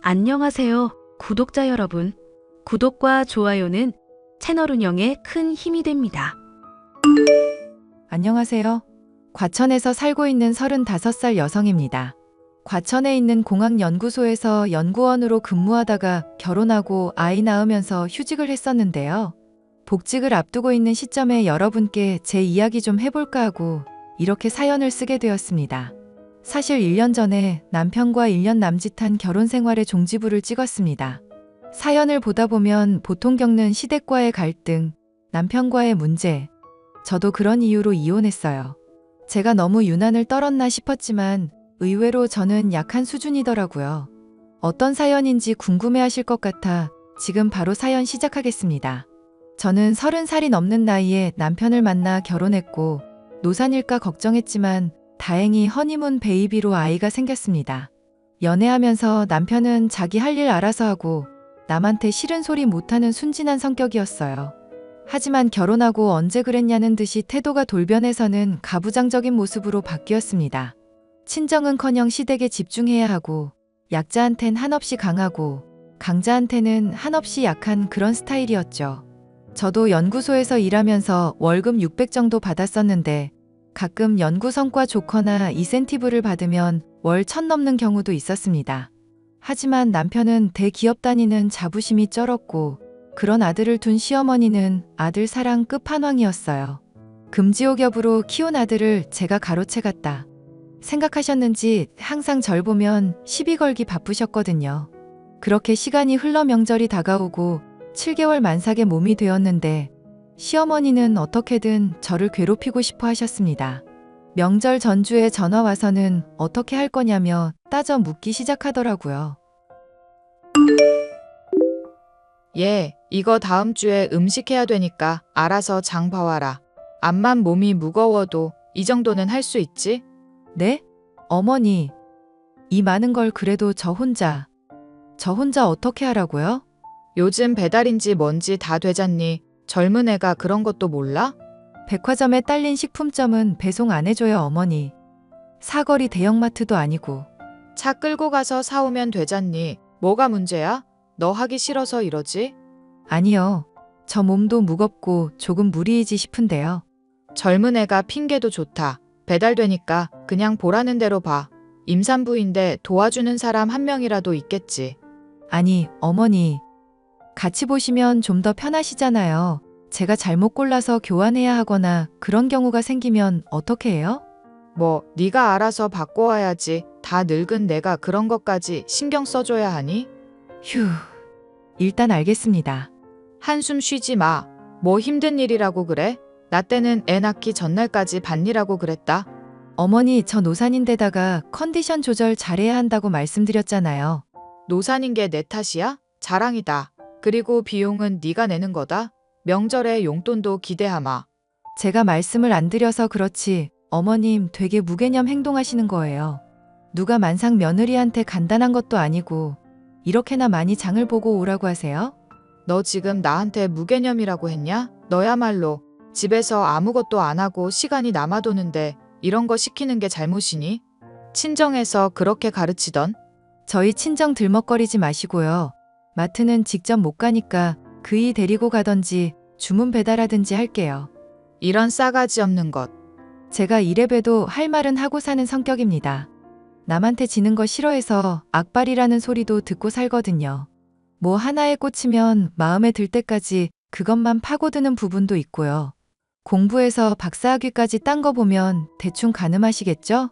안녕하세요, 구독자 여러분. 구독과 좋아요는 채널 운영에 큰 힘이 됩니다. 안녕하세요. 과천에서 살고 있는 35살 여성입니다. 과천에 있는 공학연구소에서 연구원으로 근무하다가 결혼하고 아이 낳으면서 휴직을 했었는데요. 복직을 앞두고 있는 시점에 여러분께 제 이야기 좀 해볼까 하고 이렇게 사연을 쓰게 되었습니다. 사실 1년 전에 남편과 1년 남짓한 결혼 생활의 종지부를 찍었습니다. 사연을 보다 보면 보통 겪는 시댁과의 갈등, 남편과의 문제, 저도 그런 이유로 이혼했어요. 제가 너무 유난을 떨었나 싶었지만 의외로 저는 약한 수준이더라고요. 어떤 사연인지 궁금해하실 것 같아 지금 바로 사연 시작하겠습니다. 저는 30살이 넘는 나이에 남편을 만나 결혼했고 노산일까 걱정했지만 다행히 허니문 베이비로 아이가 생겼습니다. 연애하면서 남편은 자기 할 일 알아서 하고 남한테 싫은 소리 못하는 순진한 성격이었어요. 하지만 결혼하고 언제 그랬냐는 듯이 태도가 돌변해서는 가부장적인 모습으로 바뀌었습니다. 친정은커녕 시댁에 집중해야 하고 약자한텐 한없이 강하고 강자한테는 한없이 약한 그런 스타일이었죠. 저도 연구소에서 일하면서 월급 600 정도 받았었는데 가끔 연구 성과 좋거나 이센티브를 받으면 월 1000 넘는 경우도 있었습니다. 하지만 남편은 대기업 다니는 자부심이 쩔었고 그런 아들을 둔 시어머니는 아들 사랑 끝판왕이었어요. 금지옥엽으로 키운 아들을 제가 가로채갔다 생각하셨는지 항상 절 보면 시비 걸기 바쁘셨거든요. 그렇게 시간이 흘러 명절이 다가오고 7개월 만삭의 몸이 되었는데 시어머니는 어떻게든 저를 괴롭히고 싶어 하셨습니다. 명절 전주에 전화 와서는 어떻게 할 거냐며 따져 묻기 시작하더라고요. 얘, 이거 다음 주에 음식 해야 되니까 알아서 장 봐와라. 암만 몸이 무거워도 이 정도는 할 수 있지? 네? 어머니, 이 많은 걸 그래도 저 혼자 어떻게 하라고요? 요즘 배달인지 뭔지 다 되잖니. 젊은 애가 그런 것도 몰라? 백화점에 딸린 식품점은 배송 안 해줘요, 어머니. 사거리 대형마트도 아니고. 차 끌고 가서 사오면 되잖니. 뭐가 문제야? 너 하기 싫어서 이러지? 아니요. 저 몸도 무겁고 조금 무리이지 싶은데요. 젊은 애가 핑계도 좋다. 배달되니까 그냥 보라는 대로 봐. 임산부인데 도와주는 사람 한 명이라도 있겠지. 아니, 어머니. 같이 보시면 좀 더 편하시잖아요. 제가 잘못 골라서 교환해야 하거나 그런 경우가 생기면 어떻게 해요? 뭐 네가 알아서 바꿔와야지. 다 늙은 내가 그런 것까지 신경 써줘야 하니? 휴. 일단 알겠습니다. 한숨 쉬지 마. 뭐 힘든 일이라고 그래? 나 때는 애 낳기 전날까지 밭일하고 그랬다. 어머니, 저 노산인데다가 컨디션 조절 잘해야 한다고 말씀드렸잖아요. 노산인 게 내 탓이야? 자랑이다. 그리고 비용은 네가 내는 거다. 명절에 용돈도 기대하마. 제가 말씀을 안 드려서 그렇지 어머님 되게 무개념 행동하시는 거예요. 누가 만삭 며느리한테 간단한 것도 아니고 이렇게나 많이 장을 보고 오라고 하세요? 너 지금 나한테 무개념이라고 했냐? 너야말로 집에서 아무것도 안 하고 시간이 남아도는데 이런 거 시키는 게 잘못이니? 친정에서 그렇게 가르치던? 저희 친정 들먹거리지 마시고요. 마트는 직접 못 가니까 그이 데리고 가던지 주문 배달하든지 할게요. 이런 싸가지 없는 것. 제가 이래봬도 할 말은 하고 사는 성격입니다. 남한테 지는 거 싫어해서 악발이라는 소리도 듣고 살거든요. 뭐 하나에 꽂히면 마음에 들 때까지 그것만 파고드는 부분도 있고요. 공부해서 박사학위까지 딴 거 보면 대충 가늠하시겠죠?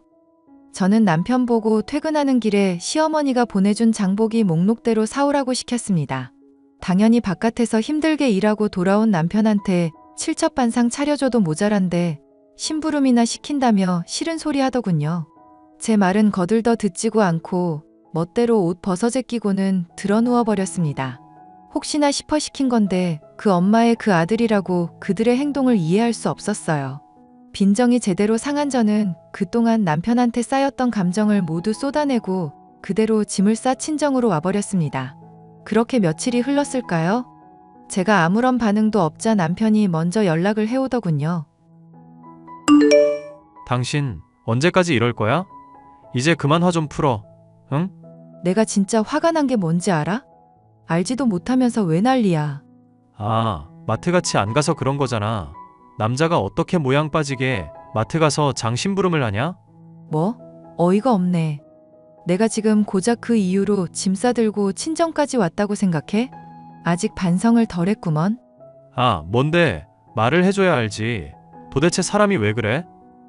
저는 남편 보고 퇴근하는 길에 시어머니가 보내준 장보기 목록대로 사오라고 시켰습니다. 당연히 바깥에서 힘들게 일하고 돌아온 남편한테 칠첩반상 차려줘도 모자란데 심부름이나 시킨다며 싫은 소리 하더군요. 제 말은 거들떠 듣지도 않고 멋대로 옷 벗어제 끼고는 드러누워 버렸습니다. 혹시나 싶어 시킨 건데 그 엄마의 그 아들이라고 그들의 행동을 이해할 수 없었어요. 빈정이 제대로 상한 저는 그동안 남편한테 쌓였던 감정을 모두 쏟아내고 그대로 짐을 싸 친정으로 와버렸습니다. 그렇게 며칠이 흘렀을까요? 제가 아무런 반응도 없자 남편이 먼저 연락을 해오더군요. 당신 언제까지 이럴 거야? 이제 그만 화 좀 풀어. 응? 내가 진짜 화가 난 게 뭔지 알아? 알지도 못하면서 왜 난리야. 아, 마트 같이 안 가서 그런 거잖아. 남자가 어떻게 모양 빠지게 마트 가서 장심부름을 하냐? 뭐? 어이가 없네. 내가 지금 고작 그 이유로 짐 싸들고 친정까지 왔다고 생각해? 아직 반성을 덜 했구먼. 아, 뭔데? 말을 해줘야 알지. 도대체 사람이 왜 그래?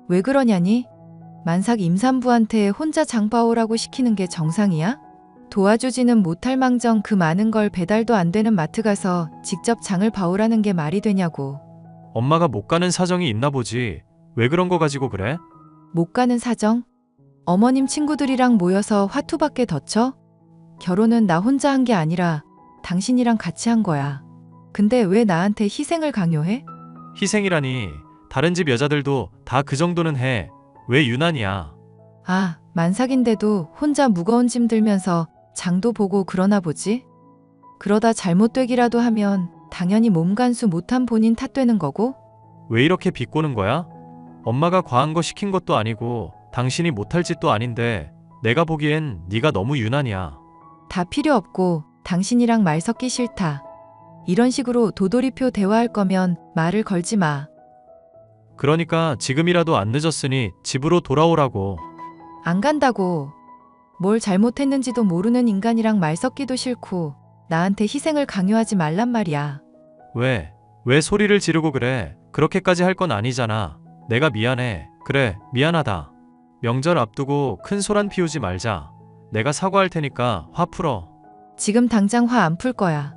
왜 그러냐니? 만삭 임산부한테 혼자 장 봐오라고 시키는 게 정상이야? 도와주지는 못할 망정 그 많은 걸 배달도 안 되는 마트 가서 직접 장을 봐오라는 게 말이 되냐고. 엄마가 못 가는 사정이 있나 보지. 왜 그런 거 가지고 그래? 못 가는 사정? 어머님 친구들이랑 모여서 화투밖에 더 쳐? 결혼은 나 혼자 한 게 아니라 당신이랑 같이 한 거야. 근데 왜 나한테 희생을 강요해? 희생이라니. 다른 집 여자들도 다 그 정도는 해. 왜 유난이야? 아, 만삭인데도 혼자 무거운 짐 들면서 장도 보고 그러나 보지? 그러다 잘못되기라도 하면 당연히 몸간수 못한 본인 탓되는 거고? 왜 이렇게 비꼬는 거야? 엄마가 과한 거 시킨 것도 아니고 당신이 못할 짓도 아닌데 내가 보기엔 네가 너무 유난이야. 다 필요 없고 당신이랑 말 섞기 싫다. 이런 식으로 도돌이표 대화할 거면 말을 걸지 마. 그러니까 지금이라도 안 늦었으니 집으로 돌아오라고. 안 간다고. 뭘 잘못했는지도 모르는 인간이랑 말 섞기도 싫고 나한테 희생을 강요하지 말란 말이야. 왜 소리를 지르고 그래? 그렇게까지 할 건 아니잖아. 내가 미안해. 그래, 미안하다. 명절 앞두고 큰 소란 피우지 말자. 내가 사과할 테니까 화 풀어. 지금 당장 화 안 풀 거야.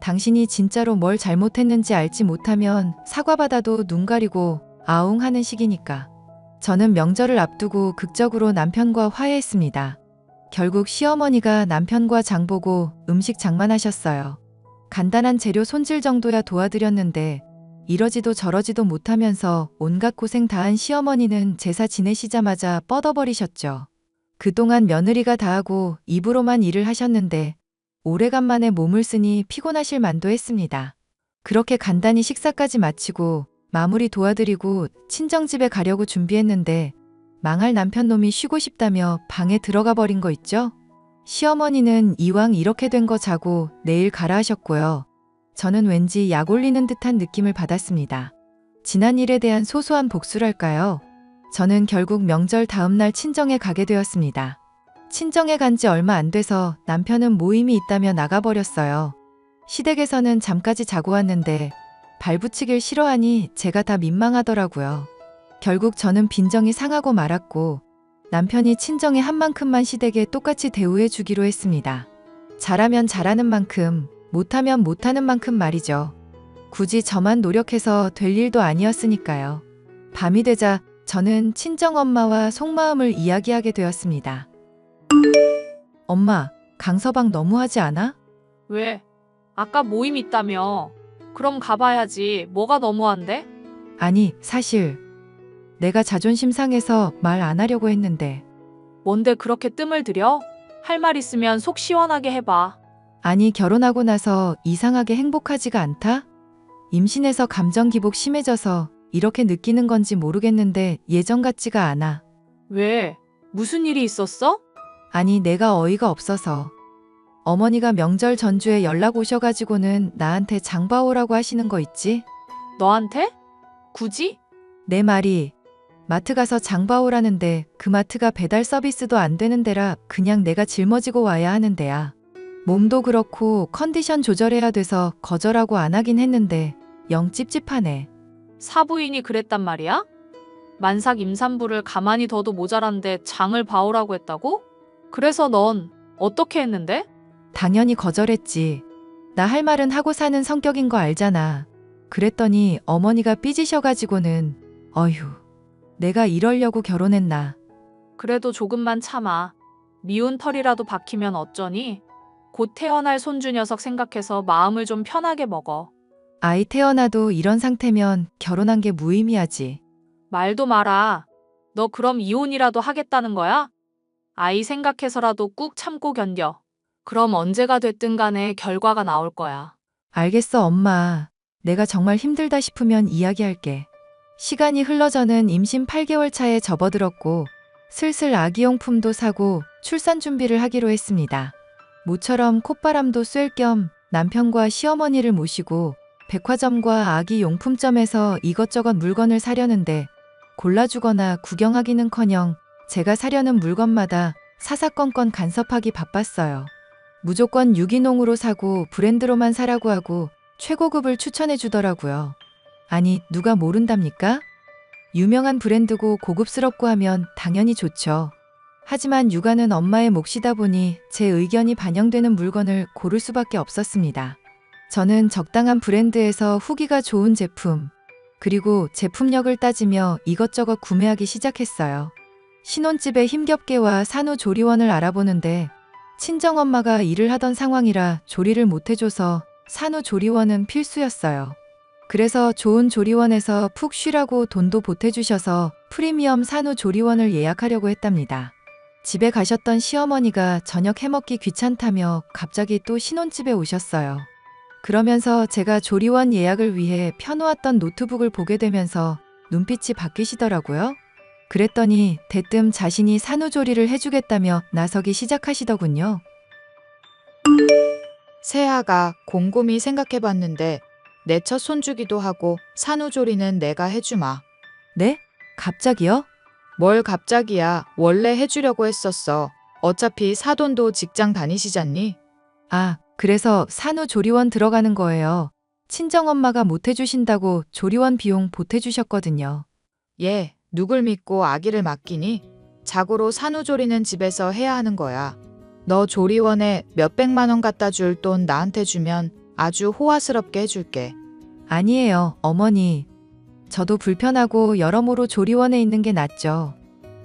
당신이 진짜로 뭘 잘못했는지 알지 못하면 사과받아도 눈 가리고 아웅 하는 시기니까. 저는 명절을 앞두고 극적으로 남편과 화해했습니다. 결국 시어머니가 남편과 장 보고 음식 장만하셨어요. 간단한 재료 손질 정도야 도와드렸는데 이러지도 저러지도 못하면서 온갖 고생 다한 시어머니는 제사 지내시자마자 뻗어버리셨죠. 그동안 며느리가 다 하고 입으로만 일을 하셨는데 오래간만에 몸을 쓰니 피곤하실 만도 했습니다. 그렇게 간단히 식사까지 마치고 마무리 도와드리고 친정집에 가려고 준비했는데 망할 남편놈이 쉬고 싶다며 방에 들어가 버린 거 있죠? 시어머니는 이왕 이렇게 된 거 자고 내일 가라 하셨고요. 저는 왠지 약 올리는 듯한 느낌을 받았습니다. 지난 일에 대한 소소한 복수랄까요? 저는 결국 명절 다음 날 친정에 가게 되었습니다. 친정에 간 지 얼마 안 돼서 남편은 모임이 있다며 나가버렸어요. 시댁에서는 잠까지 자고 왔는데 발붙이길 싫어하니 제가 다 민망하더라고요. 결국 저는 빈정이 상하고 말았고 남편이 친정에 한 만큼만 시댁에 똑같이 대우해 주기로 했습니다. 잘하면 잘하는 만큼, 못하면 못하는 만큼 말이죠. 굳이 저만 노력해서 될 일도 아니었으니까요. 밤이 되자 저는 친정엄마와 속마음을 이야기하게 되었습니다. 엄마, 강서방 너무하지 않아? 왜? 아까 모임 있다며. 그럼 가봐야지. 뭐가 너무한데? 아니, 사실 내가 자존심 상해서 말 안 하려고 했는데. 뭔데 그렇게 뜸을 들여? 할 말 있으면 속 시원하게 해봐. 아니, 결혼하고 나서 이상하게 행복하지가 않다? 임신해서 감정 기복 심해져서 이렇게 느끼는 건지 모르겠는데 예전 같지가 않아. 왜? 무슨 일이 있었어? 아니, 내가 어이가 없어서. 어머니가 명절 전주에 연락 오셔가지고는 나한테 장 봐오라고 하시는 거 있지? 너한테? 굳이? 내 말이 마트 가서 장 봐오라는데 그 마트가 배달 서비스도 안 되는 데라 그냥 내가 짊어지고 와야 하는 데야. 몸도 그렇고 컨디션 조절해야 돼서 거절하고 안 하긴 했는데 영 찝찝하네. 사부인이 그랬단 말이야? 만삭 임산부를 가만히 둬도 모자란데 장을 봐오라고 했다고? 그래서 넌 어떻게 했는데? 당연히 거절했지. 나 할 말은 하고 사는 성격인 거 알잖아. 그랬더니 어머니가 삐지셔가지고는 어휴, 내가 이러려고 결혼했나. 그래도 조금만 참아. 미운 털이라도 박히면 어쩌니? 곧 태어날 손주 녀석 생각해서 마음을 좀 편하게 먹어. 아이 태어나도 이런 상태면 결혼한 게 무의미하지. 말도 마라. 너 그럼 이혼이라도 하겠다는 거야? 아이 생각해서라도 꾹 참고 견뎌. 그럼 언제가 됐든 간에 결과가 나올 거야. 알겠어, 엄마. 내가 정말 힘들다 싶으면 이야기할게. 시간이 흘러 저는 임신 8개월 차에 접어들었고 슬슬 아기용품도 사고 출산 준비를 하기로 했습니다. 모처럼 콧바람도 쐴 겸 남편과 시어머니를 모시고 백화점과 아기 용품점에서 이것저것 물건을 사려는데 골라주거나 구경하기는커녕 제가 사려는 물건마다 사사건건 간섭하기 바빴어요. 무조건 유기농으로 사고 브랜드로만 사라고 하고 최고급을 추천해 주더라고요. 아니, 누가 모른답니까? 유명한 브랜드고 고급스럽고 하면 당연히 좋죠. 하지만 육아는 엄마의 몫이다 보니 제 의견이 반영되는 물건을 고를 수밖에 없었습니다. 저는 적당한 브랜드에서 후기가 좋은 제품, 그리고 제품력을 따지며 이것저것 구매하기 시작했어요. 신혼집에 힘겹게 와 산후조리원을 알아보는데 친정엄마가 일을 하던 상황이라 조리를 못해줘서 산후조리원은 필수였어요. 그래서 좋은 조리원에서 푹 쉬라고 돈도 보태주셔서 프리미엄 산후조리원을 예약하려고 했답니다. 집에 가셨던 시어머니가 저녁 해먹기 귀찮다며 갑자기 또 신혼집에 오셨어요. 그러면서 제가 조리원 예약을 위해 펴놓았던 노트북을 보게 되면서 눈빛이 바뀌시더라고요. 그랬더니 대뜸 자신이 산후조리를 해주겠다며 나서기 시작하시더군요. 새아가 곰곰이 생각해봤는데 내 첫 손주기도 하고 산후조리는 내가 해주마. 네? 갑자기요? 뭘 갑자기야. 원래 해주려고 했었어. 어차피 사돈도 직장 다니시잖니? 아, 그래서 산후조리원 들어가는 거예요. 친정엄마가 못 해주신다고 조리원 비용 보태주셨거든요. 얘, 누굴 믿고 아기를 맡기니? 자고로 산후조리는 집에서 해야 하는 거야. 너 조리원에 몇백만 원 갖다 줄 돈 나한테 주면 아주 호화스럽게 해줄게. 아니에요, 어머니. 저도 불편하고 여러모로 조리원에 있는 게 낫죠.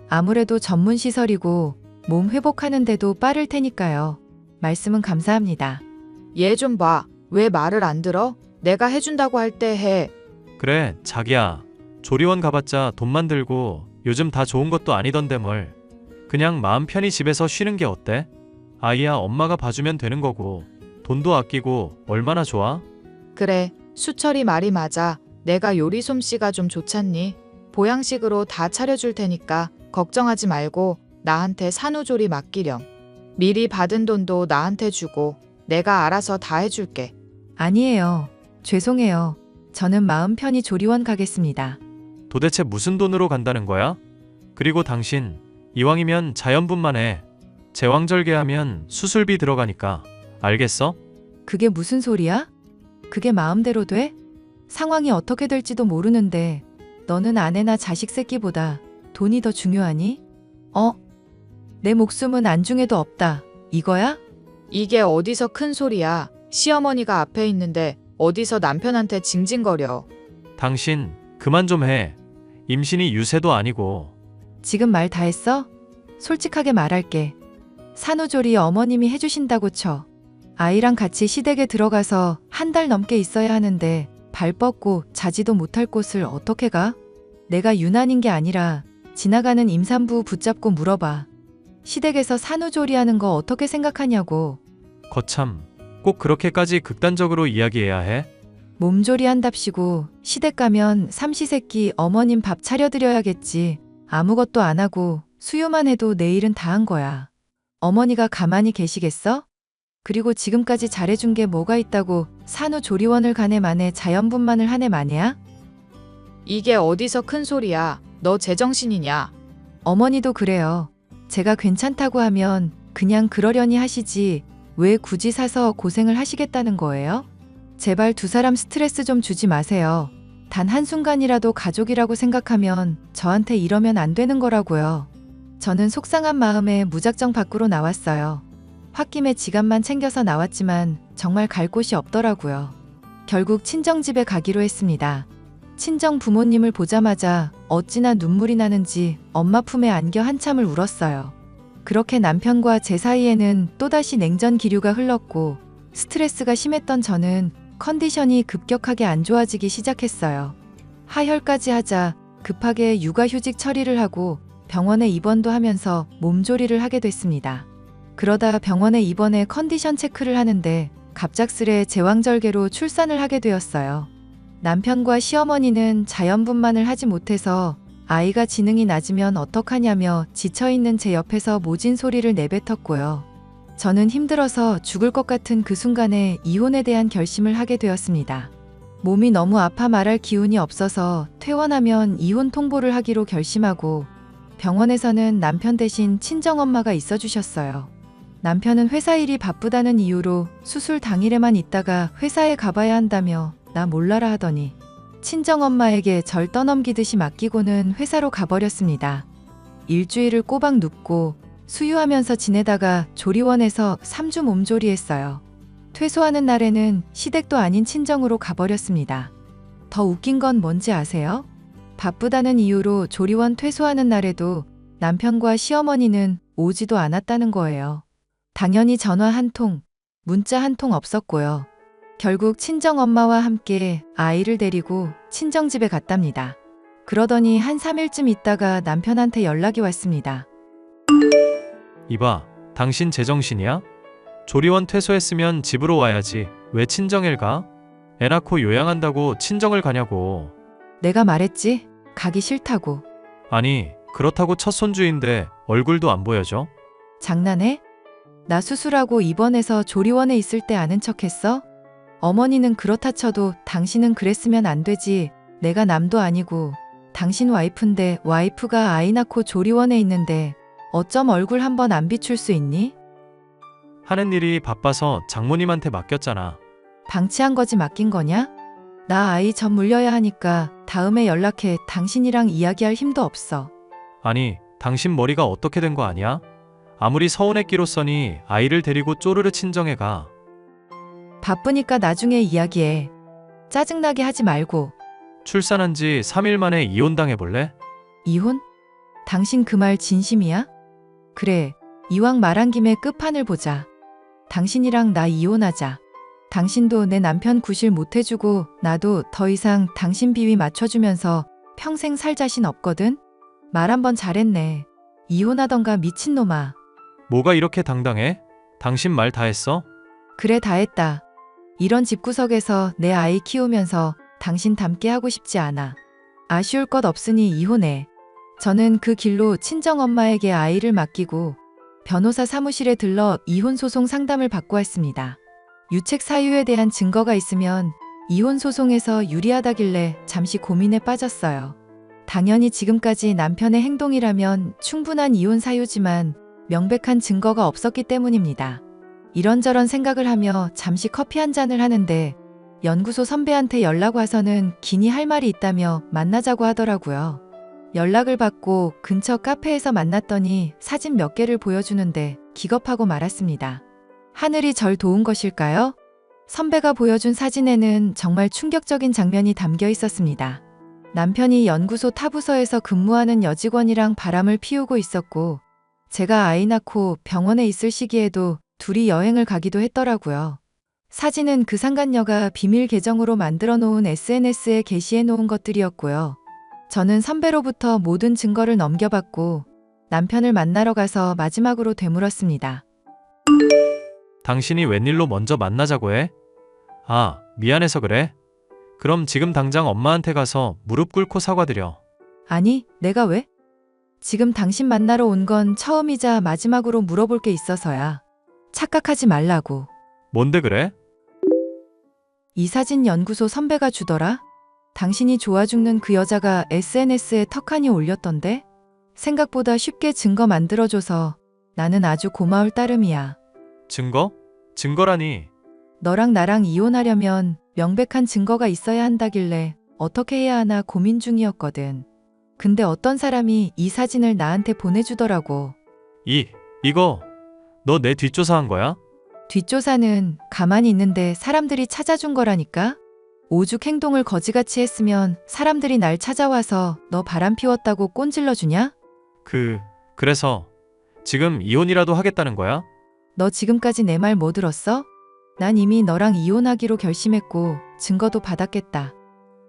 아무래도 전문시설이고 몸 회복하는데도 빠를 테니까요. 말씀은 감사합니다. 얘 좀 봐. 왜 말을 안 들어? 내가 해준다고 할 때 해. 그래, 자기야. 조리원 가봤자 돈만 들고 요즘 다 좋은 것도 아니던데 뭘. 그냥 마음 편히 집에서 쉬는 게 어때? 아이야 엄마가 봐주면 되는 거고 돈도 아끼고 얼마나 좋아? 그래, 수철이 말이 맞아. 내가 요리 솜씨가 좀 좋잖니? 보양식으로 다 차려줄 테니까 걱정하지 말고 나한테 산후조리 맡기렴. 미리 받은 돈도 나한테 주고 내가 알아서 다 해줄게. 아니에요. 죄송해요. 저는 마음 편히 조리원 가겠습니다. 도대체 무슨 돈으로 간다는 거야? 그리고 당신 이왕이면 자연분만 해. 제왕절개하면 수술비 들어가니까. 알겠어? 그게 무슨 소리야? 그게 마음대로 돼? 상황이 어떻게 될지도 모르는데 너는 아내나 자식 새끼보다 돈이 더 중요하니? 내 목숨은 안중에도 없다. 이거야? 이게 어디서 큰 소리야. 시어머니가 앞에 있는데 어디서 남편한테 징징거려. 당신 그만 좀 해. 임신이 유세도 아니고. 지금 말 다 했어? 솔직하게 말할게. 산후조리 어머님이 해주신다고 쳐. 아이랑 같이 시댁에 들어가서 한 달 넘게 있어야 하는데 발 뻗고 자지도 못할 곳을 어떻게 가? 내가 유난인 게 아니라 지나가는 임산부 붙잡고 물어봐. 시댁에서 산후조리하는 거 어떻게 생각하냐고. 거참, 꼭 그렇게까지 극단적으로 이야기해야 해? 몸조리 한답시고 시댁 가면 삼시세끼 어머님 밥 차려드려야겠지. 아무것도 안 하고 수유만 해도 내일은 다 한 거야. 어머니가 가만히 계시겠어? 그리고 지금까지 잘해준 게 뭐가 있다고 산후조리원을 가네 마네 자연분만을 하네 마네야? 이게 어디서 큰 소리야. 너 제정신이냐? 어머니도 그래요. 제가 괜찮다고 하면 그냥 그러려니 하시지 왜 굳이 사서 고생을 하시겠다는 거예요? 제발 두 사람 스트레스 좀 주지 마세요. 단 한순간이라도 가족이라고 생각하면 저한테 이러면 안 되는 거라고요. 저는 속상한 마음에 무작정 밖으로 나왔어요. 홧김에 지갑만 챙겨서 나왔지만 정말 갈 곳이 없더라고요. 결국 친정집에 가기로 했습니다. 친정 부모님을 보자마자 어찌나 눈물이 나는지 엄마 품에 안겨 한참을 울었어요. 그렇게 남편과 제 사이에는 또다시 냉전 기류가 흘렀고 스트레스가 심했던 저는 컨디션이 급격하게 안 좋아지기 시작했어요. 하혈까지 하자 급하게 육아휴직 처리를 하고 병원에 입원도 하면서 몸조리를 하게 됐습니다. 그러다 병원에 입원해 컨디션 체크를 하는데 갑작스레 제왕절개로 출산을 하게 되었어요. 남편과 시어머니는 자연분만을 하지 못해서 아이가 지능이 낮으면 어떡하냐며 지쳐있는 제 옆에서 모진 소리를 내뱉었고요. 저는 힘들어서 죽을 것 같은 그 순간에 이혼에 대한 결심을 하게 되었습니다. 몸이 너무 아파 말할 기운이 없어서 퇴원하면 이혼 통보를 하기로 결심하고 병원에서는 남편 대신 친정엄마가 있어주셨어요. 남편은 회사 일이 바쁘다는 이유로 수술 당일에만 있다가 회사에 가봐야 한다며 나 몰라라 하더니 친정엄마에게 절 떠넘기듯이 맡기고는 회사로 가버렸습니다. 일주일을 꼬박 눕고 수유하면서 지내다가 조리원에서 3주 몸조리했어요. 퇴소하는 날에는 시댁도 아닌 친정으로 가버렸습니다. 더 웃긴 건 뭔지 아세요? 바쁘다는 이유로 조리원 퇴소하는 날에도 남편과 시어머니는 오지도 않았다는 거예요. 당연히 전화 한 통, 문자 한 통 없었고요. 결국 친정엄마와 함께 아이를 데리고 친정집에 갔답니다. 그러더니 한 3일쯤 있다가 남편한테 연락이 왔습니다. 이봐, 당신 제정신이야? 조리원 퇴소했으면 집으로 와야지. 왜 친정을 가? 애 낳고 요양한다고 친정을 가냐고. 내가 말했지? 가기 싫다고. 아니, 그렇다고 첫 손주인데 얼굴도 안 보여줘? 장난해? 나 수술하고 입원해서 조리원에 있을 때 아는 척했어? 어머니는 그렇다 쳐도 당신은 그랬으면 안 되지. 내가 남도 아니고 당신 와이프인데 와이프가 아이 낳고 조리원에 있는데 어쩜 얼굴 한번 안 비출 수 있니? 하는 일이 바빠서 장모님한테 맡겼잖아. 방치한 거지 맡긴 거냐? 나 아이 전 물려야 하니까 다음에 연락해. 당신이랑 이야기할 힘도 없어. 아니, 당신 머리가 어떻게 된 거 아니야? 아무리 서운했기로써니 아이를 데리고 쪼르르 친정에 가. 바쁘니까 나중에 이야기해. 짜증나게 하지 말고. 출산한 지 3일 만에 이혼당해볼래? 이혼? 당신 그 말 진심이야? 그래, 이왕 말한 김에 끝판을 보자. 당신이랑 나 이혼하자. 당신도 내 남편 구실 못해주고 나도 더 이상 당신 비위 맞춰주면서 평생 살 자신 없거든? 말 한번 잘했네. 이혼하던가 미친놈아. 뭐가 이렇게 당당해? 당신 말 다 했어? 그래 다 했다. 이런 집구석에서 내 아이 키우면서 당신 닮게 하고 싶지 않아. 아쉬울 것 없으니 이혼해. 저는 그 길로 친정엄마에게 아이를 맡기고 변호사 사무실에 들러 이혼소송 상담을 받고 왔습니다. 유책 사유에 대한 증거가 있으면 이혼소송에서 유리하다길래 잠시 고민에 빠졌어요. 당연히 지금까지 남편의 행동이라면 충분한 이혼 사유지만 명백한 증거가 없었기 때문입니다. 이런저런 생각을 하며 잠시 커피 한 잔을 하는데 연구소 선배한테 연락 와서는 기니 할 말이 있다며 만나자고 하더라고요. 연락을 받고 근처 카페에서 만났더니 사진 몇 개를 보여주는데 기겁하고 말았습니다. 하늘이 절 도운 것일까요? 선배가 보여준 사진에는 정말 충격적인 장면이 담겨 있었습니다. 남편이 연구소 타부서에서 근무하는 여직원이랑 바람을 피우고 있었고 제가 아이 낳고 병원에 있을 시기에도 둘이 여행을 가기도 했더라고요. 사진은 그 상간녀가 비밀 계정으로 만들어 놓은 SNS에 게시해 놓은 것들이었고요. 저는 선배로부터 모든 증거를 넘겨받고 남편을 만나러 가서 마지막으로 되물었습니다. 당신이 웬일로 먼저 만나자고 해? 아, 미안해서 그래? 그럼 지금 당장 엄마한테 가서 무릎 꿇고 사과드려. 아니, 내가 왜? 지금 당신 만나러 온 건 처음이자 마지막으로 물어볼 게 있어서야. 착각하지 말라고. 뭔데 그래? 이 사진 연구소 선배가 주더라? 당신이 좋아 죽는 그 여자가 SNS에 턱하니 올렸던데? 생각보다 쉽게 증거 만들어줘서 나는 아주 고마울 따름이야. 증거? 증거라니. 너랑 나랑 이혼하려면 명백한 증거가 있어야 한다길래 어떻게 해야 하나 고민 중이었거든. 근데 어떤 사람이 이 사진을 나한테 보내주더라고. 이거 너 내 뒷조사한 거야? 뒷조사는 가만히 있는데 사람들이 찾아준 거라니까? 오죽 행동을 거지같이 했으면 사람들이 날 찾아와서 너 바람 피웠다고 꼰질러 주냐? 그래서 지금 이혼이라도 하겠다는 거야? 너 지금까지 내 말 뭐 들었어? 난 이미 너랑 이혼하기로 결심했고 증거도 받았겠다.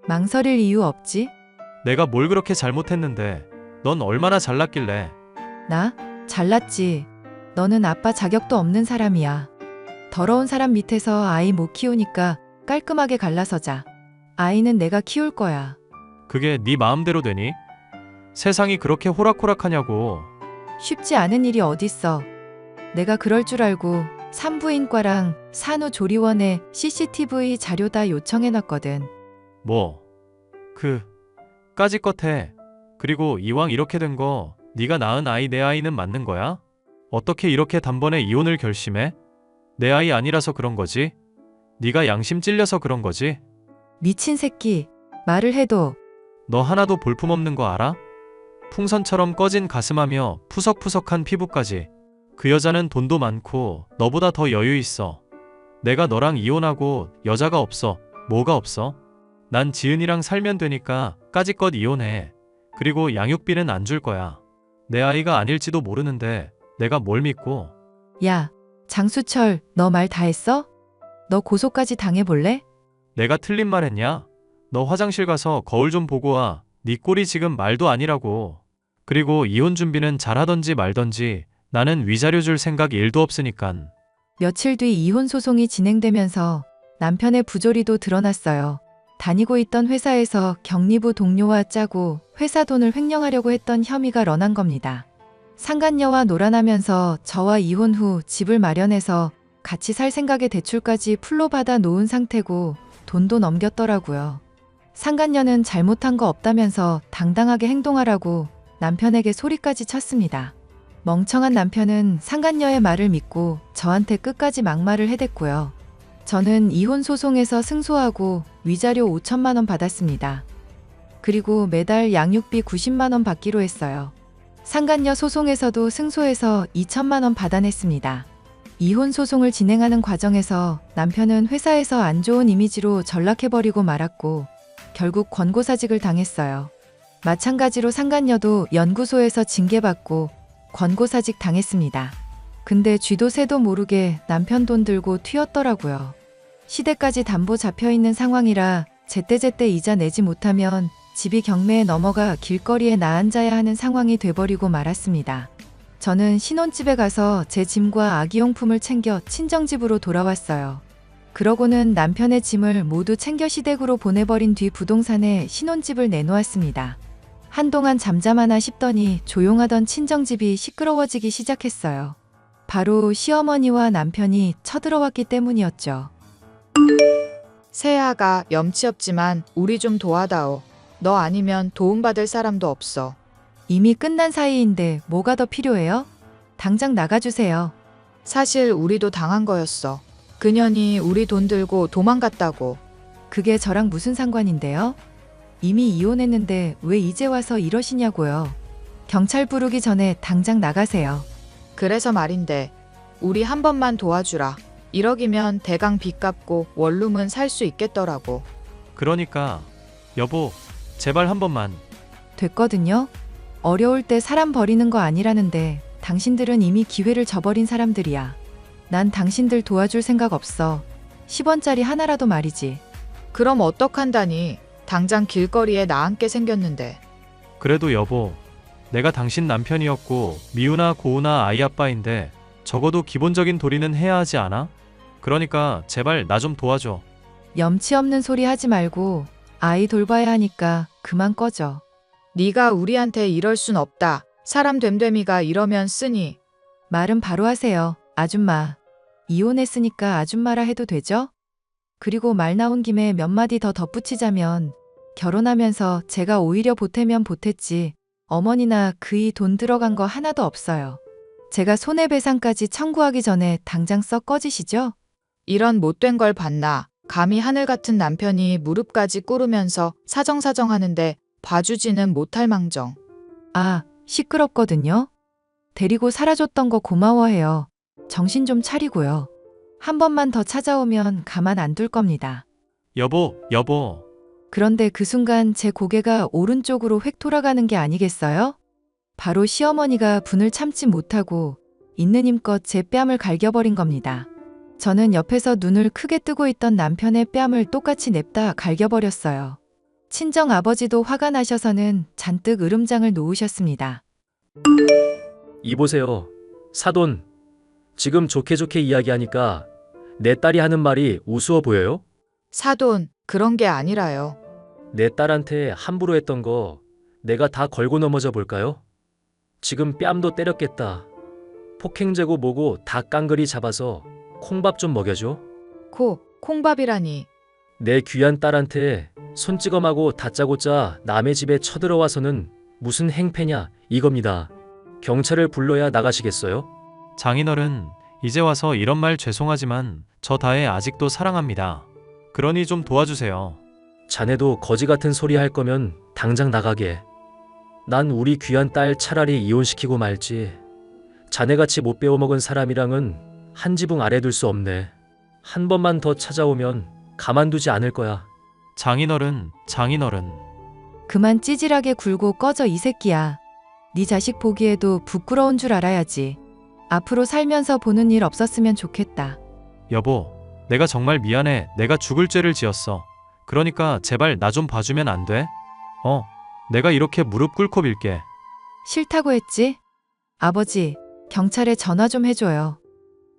망설일 이유 없지? 내가 뭘 그렇게 잘못했는데 넌 얼마나 잘났길래. 나? 잘났지. 너는 아빠 자격도 없는 사람이야. 더러운 사람 밑에서 아이 못 키우니까 깔끔하게 갈라서자. 아이는 내가 키울 거야. 그게 네 마음대로 되니? 세상이 그렇게 호락호락하냐고. 쉽지 않은 일이 어딨어. 내가 그럴 줄 알고 산부인과랑 산후조리원에 CCTV 자료 다 요청해놨거든. 뭐? 까짓것 해. 그리고 이왕 이렇게 된 거 네가 낳은 아이 내 아이는 맞는 거야? 어떻게 이렇게 단번에 이혼을 결심해? 내 아이 아니라서 그런 거지? 네가 양심 찔려서 그런 거지? 미친 새끼. 말을 해도 너 하나도 볼품없는 거 알아? 풍선처럼 꺼진 가슴하며 푸석푸석한 피부까지. 그 여자는 돈도 많고 너보다 더 여유 있어. 내가 너랑 이혼하고 여자가 없어. 뭐가 없어? 난 지은이랑 살면 되니까 까짓것 이혼해. 그리고 양육비는 안 줄 거야. 내 아이가 아닐지도 모르는데 내가 뭘 믿고. 야, 장수철, 너 말 다 했어? 너 고소까지 당해볼래? 내가 틀린 말 했냐? 너 화장실 가서 거울 좀 보고 와. 네 꼴이 지금 말도 아니라고. 그리고 이혼 준비는 잘하던지 말던지 나는 위자료 줄 생각 1도 없으니깐. 며칠 뒤 이혼 소송이 진행되면서 남편의 부조리도 드러났어요. 다니고 있던 회사에서 격리부 동료와 짜고 회사 돈을 횡령하려고 했던 혐의가 런한 겁니다. 상간녀와 놀아나면서 저와 이혼 후 집을 마련해서 같이 살 생각에 대출까지 풀로 받아 놓은 상태고 돈도 넘겼더라고요. 상간녀는 잘못한 거 없다면서 당당하게 행동하라고 남편에게 소리까지 쳤습니다. 멍청한 남편은 상간녀의 말을 믿고 저한테 끝까지 막말을 해댔고요. 저는 이혼 소송에서 승소하고 위자료 5천만 원 받았습니다. 그리고 매달 양육비 90만 원 받기로 했어요. 상간녀 소송에서도 승소해서 2천만 원 받아냈습니다. 이혼 소송을 진행하는 과정에서 남편은 회사에서 안 좋은 이미지로 전락해버리고 말았고 결국 권고사직을 당했어요. 마찬가지로 상간녀도 연구소에서 징계받고 권고사직 당했습니다. 근데 쥐도 새도 모르게 남편 돈 들고 튀었더라고요. 시댁까지 담보 잡혀있는 상황이라 제때제때 이자 내지 못하면 집이 경매에 넘어가 길거리에 나앉아야 하는 상황이 돼버리고 말았습니다. 저는 신혼집에 가서 제 짐과 아기용품을 챙겨 친정집으로 돌아왔어요. 그러고는 남편의 짐을 모두 챙겨 시댁으로 보내버린 뒤 부동산에 신혼집을 내놓았습니다. 한동안 잠잠하나 싶더니 조용하던 친정집이 시끄러워지기 시작했어요. 바로 시어머니와 남편이 쳐들어왔기 때문이었죠. 세아가 염치 없지만 우리 좀 도와다오. 너 아니면 도움받을 사람도 없어. 이미 끝난 사이인데 뭐가 더 필요해요? 당장 나가주세요. 사실 우리도 당한 거였어. 그년이 우리 돈 들고 도망갔다고. 그게 저랑 무슨 상관인데요? 이미 이혼했는데 왜 이제 와서 이러시냐고요. 경찰 부르기 전에 당장 나가세요. 그래서 말인데 우리 한 번만 도와주라. 1억이면 대강 빚 갚고 원룸은 살 수 있겠더라고. 그러니까 여보 제발 한 번만. 됐거든요. 어려울 때 사람 버리는 거 아니라는데 당신들은 이미 기회를 저버린 사람들이야. 난 당신들 도와줄 생각 없어. 10원짜리 하나라도 말이지. 그럼 어떡한다니. 당장 길거리에 나앉게 생겼는데. 그래도 여보 내가 당신 남편이었고 미우나 고우나 아이 아빠인데 적어도 기본적인 도리는 해야 하지 않아? 그러니까 제발 나 좀 도와줘. 염치 없는 소리 하지 말고 아이 돌봐야 하니까 그만 꺼져. 네가 우리한테 이럴 순 없다. 사람 됨됨이가 이러면 쓰니. 말은 바로 하세요. 아줌마. 이혼했으니까 아줌마라 해도 되죠? 그리고 말 나온 김에 몇 마디 더 덧붙이자면 결혼하면서 제가 오히려 보태면 보탰지 어머니나 그이 돈 들어간 거 하나도 없어요. 제가 손해배상까지 청구하기 전에 당장 썩 꺼지시죠? 이런 못된 걸 봤나. 감히 하늘 같은 남편이 무릎까지 꿇으면서 사정사정하는데 봐주지는 못할 망정. 아, 시끄럽거든요. 데리고 살아줬던 거 고마워해요. 정신 좀 차리고요. 한 번만 더 찾아오면 가만 안 둘 겁니다. 여보 그런데 그 순간 제 고개가 오른쪽으로 획 돌아가는 게 아니겠어요? 바로 시어머니가 분을 참지 못하고 있는 힘껏 제 뺨을 갈겨버린 겁니다. 저는 옆에서 눈을 크게 뜨고 있던 남편의 뺨을 똑같이 냅다 갈겨버렸어요. 친정 아버지도 화가 나셔서는 잔뜩 으름장을 놓으셨습니다. 이보세요. 사돈. 지금 좋게 좋게 이야기하니까 내 딸이 하는 말이 우스워 보여요? 사돈, 그런 게 아니라요. 내 딸한테 함부로 했던 거 내가 다 걸고 넘어져 볼까요? 지금 뺨도 때렸겠다. 폭행제고 뭐고 다 깡그리 잡아서 콩밥 좀 먹여줘. 콩밥이라니. 내 귀한 딸한테 손찌검하고 다짜고짜 남의 집에 쳐들어와서는 무슨 행패냐 이겁니다. 경찰을 불러야 나가시겠어요? 장인어른, 이제 와서 이런 말 죄송하지만 저 다혜 아직도 사랑합니다. 그러니 좀 도와주세요. 자네도 거지 같은 소리 할 거면 당장 나가게. 난 우리 귀한 딸 차라리 이혼시키고 말지. 자네같이 못 배워먹은 사람이랑은 한 지붕 아래 둘 수 없네. 한 번만 더 찾아오면 가만두지 않을 거야. 장인어른, 장인어른. 그만 찌질하게 굴고 꺼져 이 새끼야. 네 자식 보기에도 부끄러운 줄 알아야지. 앞으로 살면서 보는 일 없었으면 좋겠다. 여보, 내가 정말 미안해. 내가 죽을 죄를 지었어. 그러니까 제발 나 좀 봐주면 안 돼? 내가 이렇게 무릎 꿇고 빌게. 싫다고 했지? 아버지, 경찰에 전화 좀 해줘요.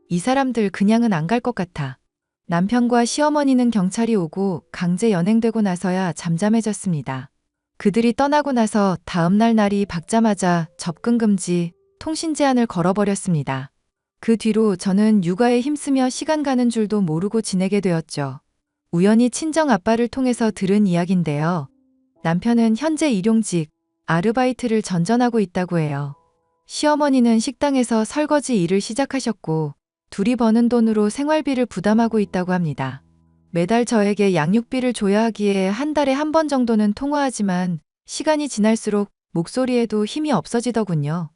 이 사람들 그냥은 안 갈 것 같아. 남편과 시어머니는 경찰이 오고 강제 연행되고 나서야 잠잠해졌습니다. 그들이 떠나고 나서 다음날 날이 밝자마자 접근 금지, 통신 제한을 걸어버렸습니다. 그 뒤로 저는 육아에 힘쓰며 시간 가는 줄도 모르고 지내게 되었죠. 우연히 친정 아빠를 통해서 들은 이야기인데요. 남편은 현재 일용직, 아르바이트를 전전하고 있다고 해요. 시어머니는 식당에서 설거지 일을 시작하셨고 둘이 버는 돈으로 생활비를 부담하고 있다고 합니다. 매달 저에게 양육비를 줘야 하기에 한 달에 한 번 정도는 통화하지만 시간이 지날수록 목소리에도 힘이 없어지더군요.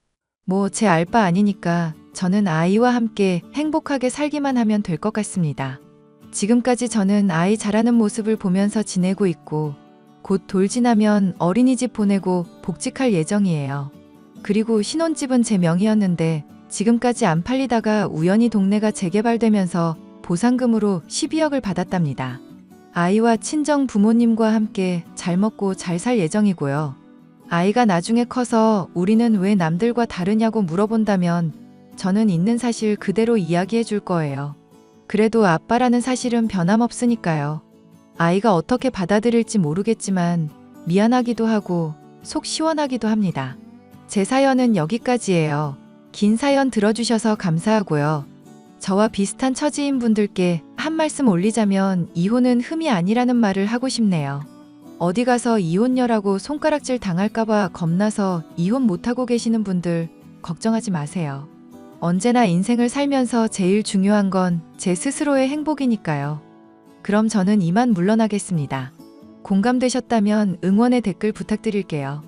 뭐 제 알 바 아니니까 저는 아이와 함께 행복하게 살기만 하면 될 것 같습니다. 지금까지 저는 아이 자라는 모습을 보면서 지내고 있고 곧 돌 지나면 어린이집 보내고 복직할 예정이에요. 그리고 신혼집은 제 명의였는데 지금까지 안 팔리다가 우연히 동네가 재개발되면서 보상금으로 12억을 받았답니다. 아이와 친정 부모님과 함께 잘 먹고 잘 살 예정이고요. 아이가 나중에 커서 우리는 왜 남들과 다르냐고 물어본다면 저는 있는 사실 그대로 이야기해 줄 거예요. 그래도 아빠라는 사실은 변함없으니까요. 아이가 어떻게 받아들일지 모르겠지만 미안하기도 하고 속 시원하기도 합니다. 제 사연은 여기까지예요. 긴 사연 들어주셔서 감사하고요. 저와 비슷한 처지인 분들께 한 말씀 올리자면 이혼은 흠이 아니라는 말을 하고 싶네요. 어디 가서 이혼녀라고 손가락질 당할까봐 겁나서 이혼 못하고 계시는 분들 걱정하지 마세요. 언제나 인생을 살면서 제일 중요한 건 제 스스로의 행복이니까요. 그럼 저는 이만 물러나겠습니다. 공감되셨다면 응원의 댓글 부탁드릴게요.